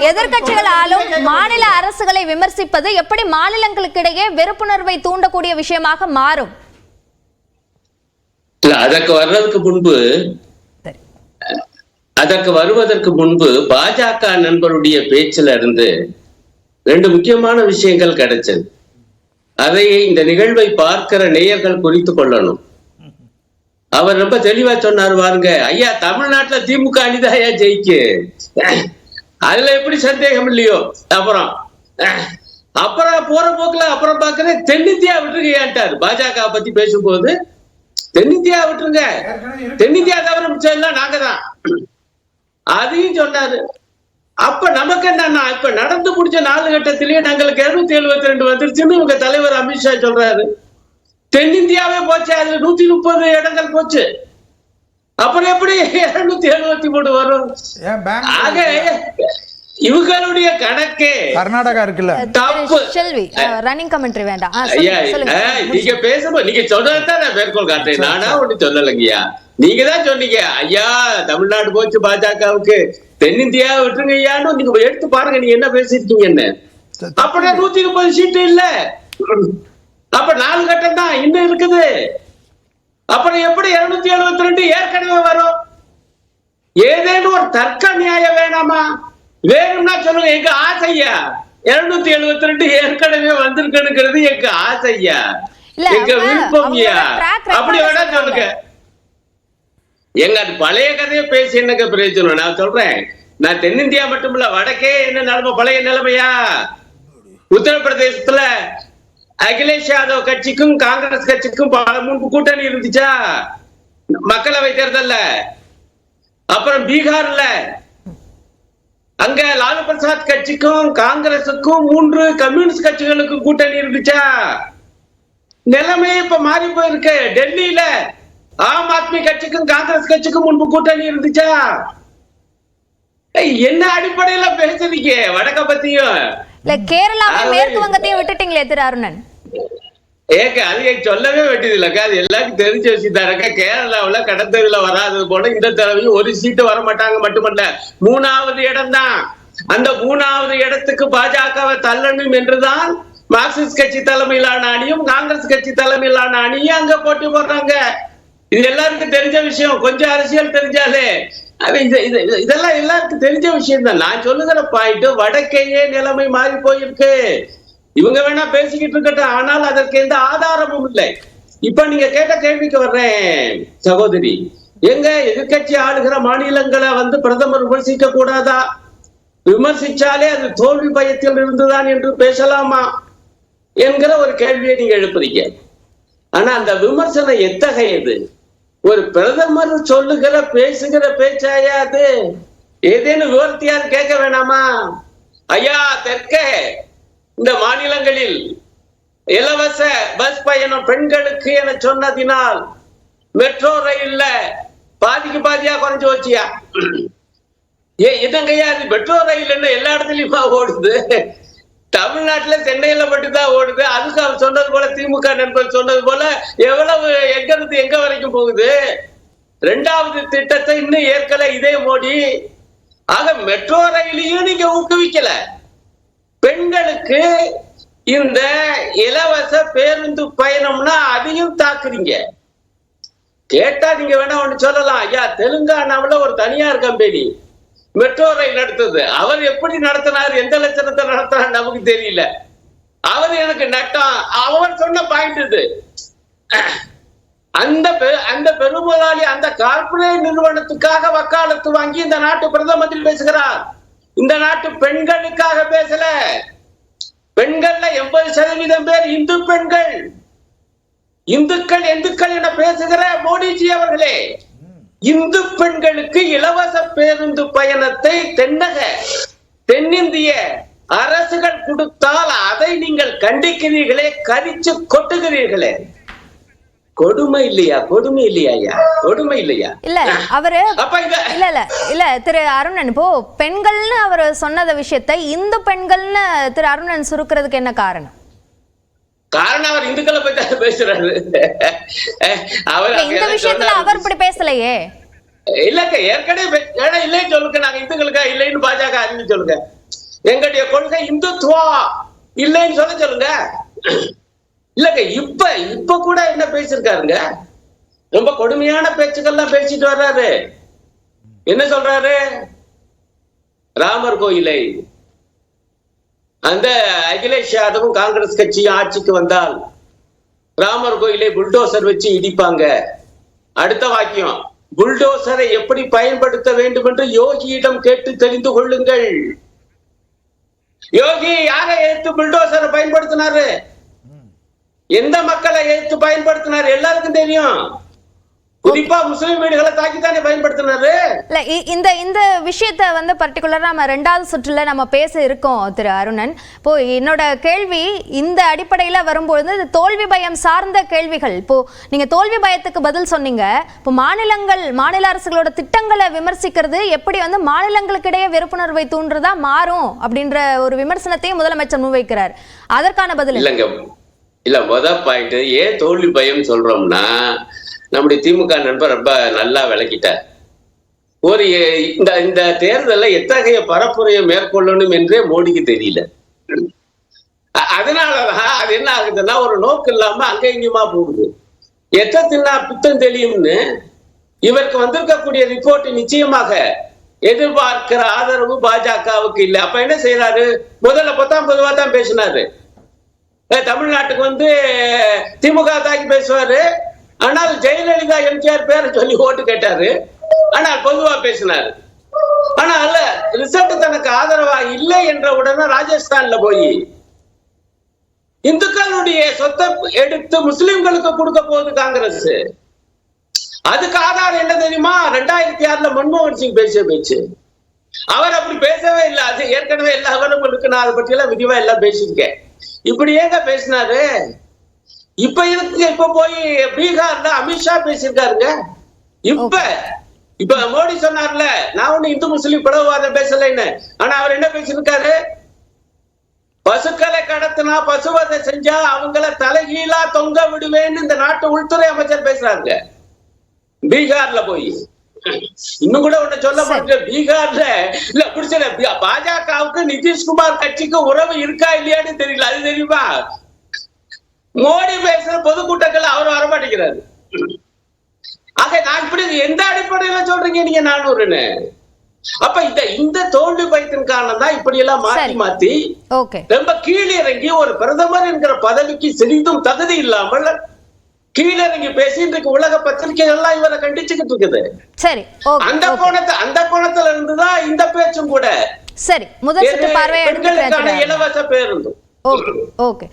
எதிர்கட்சிகளாலும் மாநில அரசுகளை விமர்சிப்பது எப்படி மாநிலங்களுக்கிடையே வெறுப்புணர்வை தூண்டக்கூடிய விஷயமாக மாறும்? அதற்கு வருவதற்கு முன்பு பாஜக நண்பருடைய பேச்சில இருந்து ரெண்டு முக்கியமான விஷயங்கள் கிடைச்சது. அதை இந்த நிகழ்வை பார்க்கிற நேயர்கள் குறித்து கொள்ளணும். அவர் ரொம்ப தெளிவா சொன்னார் பாருங்க, ஐயா தமிழ்நாட்டுல திமுக அணிதான் ஐயா ஜெயிக்கு, அதுல எப்படி சந்தேகம் இல்லையோ. அப்புறம் போற போக்குல அப்புறம் பாக்குறேன் தென்னிந்தியா விட்டுருங்கட்டாரு. பாஜக பத்தி பேசும்போது தென்னிந்தியா விட்டுருங்க, தென்னிந்தியா தவிர மிச்சம் நாங்க தான் அதையும் சொன்னாரு. அப்ப நமக்கு என்னன்னா, இப்ப நடந்து முடிச்ச 4 கட்டத்திலேயே நாங்களுக்கு 272 வந்துருச்சுன்னு உங்க தலைவர் அமித்ஷா சொல்றாரு. தென்னிந்தியாவே போச்சு, அதுல 130 இடங்கள் போச்சு. அப்புறம் எப்படி 273 வரும்? ஆக இவங்களுடைய கணக்கு கர்நாடகா இருக்குல்ல தப்பு. ரன்னிங் கமெண்ட்ரி வேண்டாம். நீங்க பேசும்போது நீங்க சொன்னதான் நான் மேற்கோள் காட்டுறேன், நானா ஒண்ணு சொல்லலைங்கய்யா. நீங்க தான் சொன்னீங்க ஐயா தமிழ்நாடு போச்சு பாஜகவுக்கு, தென்னிந்தியா விட்டுருங்க ஐயான்னு. நீங்க எடுத்து பாருங்க நீங்க என்ன பேசிருக்கீங்கன்னு. அப்படியே 130 சீட்டு இல்ல, அப்ப 4 கட்டம் தான் இன்னும் இருக்குது. அப்புறம் எப்படி 272 ஏற்கனவே வரும்? ஏதேனும் ஒரு தர்க்க நியாயம் வேணாமா? வேணும்னா சொல்லுங்க, எங்க ஆசையா 272 ஏற்கனவே வந்திருக்குங்கிறது எங்க ஆசையா, எங்க விருப்பம்யா. அப்படி வேணா சொல்லுங்க. எங்க அது பழைய கதையை பேசி என்னங்க பிரயோஜனம்? நான் சொல்றேன், நான் தென்னிந்தியா மட்டும் இல்ல வடக்கே என்ன நிலைமை, பழைய நிலைமையா. உத்தரப்பிரதேசத்துல அகிலேஷ் யாதவ் கட்சிக்கும் காங்கிரஸ் கட்சிக்கும் முன்பு கூட்டணி இருந்துச்சா மக்களவை தேர்தல்ல? அப்புறம் பீகார்ல அங்க லாலு பிரசாத் கட்சிக்கும் காங்கிரசுக்கும் 3 கம்யூனிஸ்ட் கட்சிகளுக்கும் கூட்டணி இருந்துச்சா? நிலைமை இப்ப மாறி போயிருக்கு. டெல்லியில ஆம் ஆத்மி கட்சிக்கும் காங்கிரஸ் கட்சிக்கும் முன்பு கூட்டணி இருந்துச்சா? என்ன அடிப்படையில பேசுறீங்க வடக்க பத்தியும்? கேரளாவும் மேற்கு வங்கத்தையும் விட்டுட்டீங்களே திரு அருணன். ஏங்க அது சொல்லவே வேண்டியது இல்லக்கா, அது எல்லாருக்கும் தெரிஞ்ச விஷயம் தானக்கா. கேரளாவுல கடத்தல வராதது போல இந்த தடவையும் ஒரு சீட்டு வர மாட்டாங்க. மட்டுமல்ல 3வது இடம் தான். அந்த 3வது இடத்துக்கு பாஜகவை தள்ளணும் என்றுதான் மார்க்சிஸ்ட் கட்சி தலைமையிலான அணியும் காங்கிரஸ் கட்சி தலைமையிலான அணியும் அங்க போட்டி போடுறாங்க. இது எல்லாருக்கும் தெரிஞ்ச விஷயம். கொஞ்சம் அரசியல் தெரிஞ்சாலே இதெல்லாம் எல்லாருக்கும் தெரிஞ்ச விஷயம் தான். நான் சொல்லுகிற பாயிண்ட், வடக்கையே நிலைமை மாறி போயிருக்கு. இவங்க வேணா பேசிக்கிட்டு இருக்கட்டும், ஆனால் அதற்கு எந்த ஆதாரமும் இல்லை. இப்ப நீங்க கேட்ட கேள்விக்கு வர்றேன் சகோதரி. எங்க எதிர்கட்சி ஆளுகிற மாநிலங்களை பிரதமர் விமர்சிக்க கூடாதா? விமர்சிச்சாலே அது தோல்வி பயத்தில் இருந்துதான் என்று பேசலாமா என்கிற ஒரு கேள்வியை நீங்க எழுப்புறீங்க. ஆனா அந்த விமர்சனம் எத்தகையது? ஒரு பிரதமர் சொல்லுகிற பேசுகிற பேச்சாயா அது? ஏதேனும் விவரத்தையாவது கேட்க வேணாமா? ஐயா தெற்கே இந்த மாநிலங்களில் இலவச பஸ் பயணம் பெண்களுக்கு என சொன்னதினால் மெட்ரோ ரயில்ல பாதிக்கு பாதியா குறைஞ்சு வச்சியா? என்னங்கய்யா அது மெட்ரோ ரயில் என்ன எல்லா இடத்துலயுமா ஓடுது? தமிழ்நாட்டுல சென்னையில மட்டும்தான் ஓடுது. அதுக்கு அவர் சொன்னது போல, திமுக நண்பர் சொன்னது போல எவ்வளவு எங்க இருந்து எங்க வரைக்கும் போகுது? 2வது திட்டத்தை இன்னும் ஏற்கல இதே மோடி. ஆக மெட்ரோ ரயிலையும் நீங்க ஊக்குவிக்கல. பெண்களுக்கு இந்த இலவச பேருந்து பயணம்னா அதையும் தாக்குறீங்க. கேட்டா நீங்க வேணா ஒண்ணு சொல்லலாம், ஐயா தெலுங்கானாவுல ஒரு தனியார் கம்பெனி மெட்ரோ ரயில் நடத்துது. அவர் எப்படி நடத்தினார், எந்த லட்சணத்தை நடத்தினார் நமக்கு தெரியல. அவர் எனக்கு நட்டம். அவர் சொன்ன பாயிண்ட் இது. அந்த பெருமுதலாளி அந்த கார்பரேட் நிறுவனத்துக்காக வக்காலத்து வாங்கி இந்த நாட்டு பிரதமர் பேசுகிறார். இந்த நாட்டு பெண்களுக்காக பேசல. பெண்கள்ல 80% பேர் இந்து பெண்கள். இந்துக்கள் என பேசுகிற மோடிஜி அவர்களே, இந்து பெண்களுக்கு இலவச பேருந்து பயணத்தை தென்னிந்திய அரசுகள் கொடுத்தால் அதை நீங்கள் கண்டிக்கிறீர்களே, கரிச்சு கொட்டுகிறீர்களே. கொடுமை இல்லையா? கொடுமை இல்லையா? கொடுமை இல்லையா? இல்ல அவரு இல்ல திரு அருணன், இப்போ பெண்கள்னு அவர் சொன்னத விஷயத்தை இந்து பெண்கள்னு திரு அருணன் சுருக்கிறதுக்கு என்ன காரணம்? காரணம் அவர் இந்துக்களை பத்தி பேசுறாரு. இந்த விஷயத்துல அவர் இப்படி பேசலையே. இல்லங்க ஏற்கனவே இல்லைன்னு சொல்லுங்க. நாங்க இந்துக்களுக்கா இல்லைன்னு பாஜக அறிந்து சொல்லுங்க. எங்களுடைய கொள்கை இந்துத்துவா இல்லைன்னு சொல்லுங்க. இல்லங்க இப்ப கூட என்ன பேசிருக்காருங்க, ரொம்ப கொடுமையான பேச்சுக்கள்லாம் பேசிட்டு வர்றாரு. என்ன சொல்றாரு, ராமர் கோயிலை அந்த அகிலேஷ் யாதவும் காங்கிரஸ் கட்சியும் ஆட்சிக்கு வந்தால் ராமர் கோயிலை புல்டோசர் வச்சு இடிப்பாங்க. அடுத்த வாக்கியம், புல்டோசரை எப்படி பயன்படுத்த வேண்டும் என்று யோகியிடம் கேட்டு தெரிந்து கொள்ளுங்கள். யோகி யாரை எதிர்த்து புல்டோசரை பயன்படுத்தினாரு, எந்த மக்களை எதிர்த்து பயன்படுத்தினாரு எல்லாருக்கும் தெரியும். குறிப்பா முஸ்லிம் வீடுகளை தாக்கித்தானே பயன்படுத்தினாரு. இந்த இந்த விஷயத்த வந்து பர்டிகுலரா நம்ம 2வது சுற்றுல நம்ம பேச இருக்கோம் திரு அருணன். இப்போ என்னோட கேள்வி இந்த அடிப்படையில வரும்பொழுது தோல்வி பயம் சார்ந்த கேள்விகள். இப்போ நீங்க தோல்வி பயத்துக்கு பதில் சொன்னீங்க. இப்போ மாநில அரசுகளோட திட்டங்களை விமர்சிக்கிறது எப்படி வந்து மாநிலங்களுக்கு இடையே வெறுப்புணர்வை தூண்டுறதா மாறும் அப்படின்ற ஒரு விமர்சனத்தையும் முதலமைச்சர் முன்வைக்கிறார். அதற்கான பதில் இல்லங்க. இல்ல முதல் பாயிண்ட், ஏன் தோல்வி பயம் சொல்றோம்னா, நம்முடைய திமுக நண்பர் ரொம்ப நல்லா விளக்கிட்டார். ஒரு இந்த தேர்தல்ல எத்தகைய பரப்புரையை மேற்கொள்ளணும் என்றே மோடிக்கு தெரியல. அதனாலதான் அது என்ன ஆகுதுன்னா, ஒரு நோக்கு இல்லாம அங்க இங்குமா போகுது. எத்தனா பித்தம் தெளியும்னு இவருக்கு வந்திருக்கக்கூடிய ரிப்போர்ட் நிச்சயமாக எதிர்பார்க்கிற ஆதரவு பாஜகவுக்கு இல்லை. அப்ப என்ன செய்யறாரு, முதல்ல பொதுவா தான் பேசினாரு. தமிழ்நாட்டுக்கு வந்து திமுக தாக்கி பேசுவாரு, ஆனால் ஜெயலலிதா எம்ஜிஆர் பேரை சொல்லி ஓட்டு கேட்டாரு, ஆனால் பொதுவா பேசினாரு. ஆனால் ரிசல்ட் தனக்கு ஆதரவா இல்லை என்ற உடனே ராஜஸ்தான்ல போய் இந்துக்களுடைய சொத்தை எடுத்து முஸ்லிம்களுக்கு கொடுக்க போகுது காங்கிரஸ். அதுக்கு ஆதாரம் என்ன தெரியுமா, 2006 மன்மோகன் சிங் பேசிய பேச்சு. அவர் அப்படி பேசவே இல்லை. அது ஏற்கனவே எல்லா விவரங்களும் நான் அதை பற்றி எல்லாம் விரிவா எல்லாம் பேசியிருக்கேன். இப்படி ஏங்க பேசினாரு. இப்ப போய் பீகார்ல அமித்ஷா பேசியிருக்காருங்க. இப்ப மோடி சொன்னார்ல, நான் ஒண்ணு இந்து முஸ்லிம் பிளவுவாதம் பேசலைன்னு. ஆனா அவர் என்ன பேசியிருக்காரு, பசுக்களை கடத்தினா பசுவதை செஞ்சா அவங்கள தலைகீழா தொங்க விடுவேன்னு இந்த நாட்டு உள்துறை அமைச்சர் பேசுறாங்க பீகார்ல போய். இன்னும் கூட ஒண்ணு சொல்ல மாட்டேன், பீகார்ல இல்ல பிடிச்சல பாஜகவுக்கு நிதிஷ்குமார் கட்சிக்கு உறவு இருக்கா இல்லையான்னு தெரியல. அது தெரியுமா, மோடி பேசுற பொதுக்கூட்டங்கள் அவர் வரமாட்டேங்கிறாரு. ஆக நான் இப்படி எந்த அடிப்படையில சொல்றீங்க நீங்க 400ன்னு? அப்ப இந்த தோல்வி பயத்தின் காரணம் தான் இப்படி எல்லாம் மாத்தி ரொம்ப கீழிறங்கி ஒரு பிரதமர் என்கிற பதவிக்கு சிறிதும் தகுதி இல்லாமல் கீழிறங்கி பேசி இன்றைக்கு உலக பத்திரிகைகள் எல்லாம் இவரை கண்டிச்சுக்கிட்டு இருக்குது. சரி, அந்த கோணத்துல இருந்துதான் இந்த பேச்சும் கூட. சரி, முதல் சுற்று பார்வை இலவச பேருந்து. ஓகே.